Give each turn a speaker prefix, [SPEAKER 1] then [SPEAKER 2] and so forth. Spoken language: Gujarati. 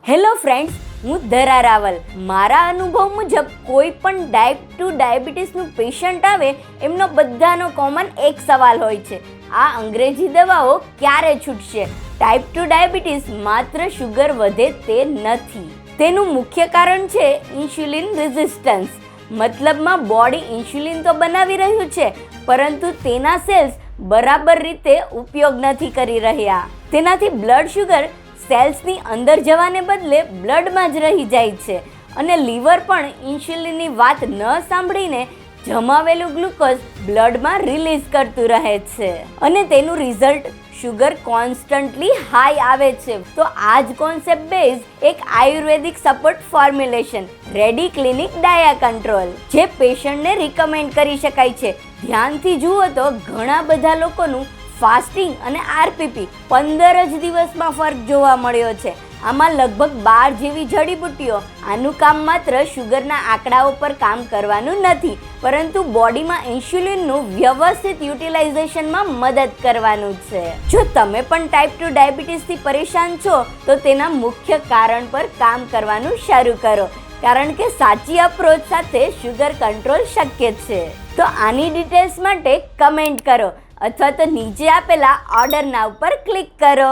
[SPEAKER 1] હેલો ફ્રેન્ડ્સ, હું ધરા રાવલ. મારા અનુભવ મુજબ કોઈ પણ ટાઈપ 2 ડાયાબિટીસનું પેશન્ટ આવે એમનો બધાનો કોમન એક સવાલ હોય છે, આ અંગ્રેજી દવાઓ ક્યારે છૂટશે? ટાઈપ 2 ડાયાબિટીસ માત્ર શુગર વધે તે નથી. તેનું મુખ્ય કારણ છે ઇન્સ્યુલિન રેઝિસ્ટન્સ. મતલબમાં બોડી ઇન્સ્યુલિન તો બનાવી રહ્યું છે, પરંતુ તેના સેલ્સ બરાબર રીતે ઉપયોગ નથી કરી રહ્યા. તેનાથી બ્લડ શુગર સેલ્સની અંદર જવાને બદલે બ્લડમાં જ રહી જાય છે અને લીવર પણ ઇન્સ્યુલિનની વાત ન સાંભળીને જમાવેલું ગ્લુકોઝ બ્લડમાં રિલીઝ કરતું રહે છે અને તેનું રિઝલ્ટ શુગર કોન્સ્ટન્ટલી હાઈ આવે છે. તો આ જ કોન્સેપ્ટ બેઝ એક આયુર્વેદિક સપોર્ટ ફોર્મ્યુલેશન રેડી ક્લિનિક ડાયા કંટ્રોલ, જે પેશન્ટને રિકમેન્ડ કરી શકાય છે. ધ્યાનથી જુઓ તો ઘણા બધા લોકોનું ફાસ્ટિંગ અને આરપીપી 15 જ દિવસમાં ફરક જોવા મળ્યો છે. આમાં લગભગ 12 જેવી જડીબુટ્ટીઓ. આનું કામ માત્ર શુગરના આંકડાઓ પર કામ કરવાનું નથી, પરંતુ બોડીમાં ઇન્સ્યુલિનનું વ્યવસ્થિત યુટિલાઇઝેશનમાં મદદ કરવાનું છે. જો તમે પણ ટાઈપ 2 ડાયાબિટીસથી પરેશાન છો તો તેના મુખ્ય કારણ પર કામ કરવાનું શરૂ કરો, કારણ કે સાચી અપ્રોચ સાથે શુગર કંટ્રોલ શક્ય છે. તો આની ડિટેલ્સ માટે કમેન્ટ કરો અથવા તો નીચે આપેલા ઓર્ડર નાવ પર ક્લિક કરો.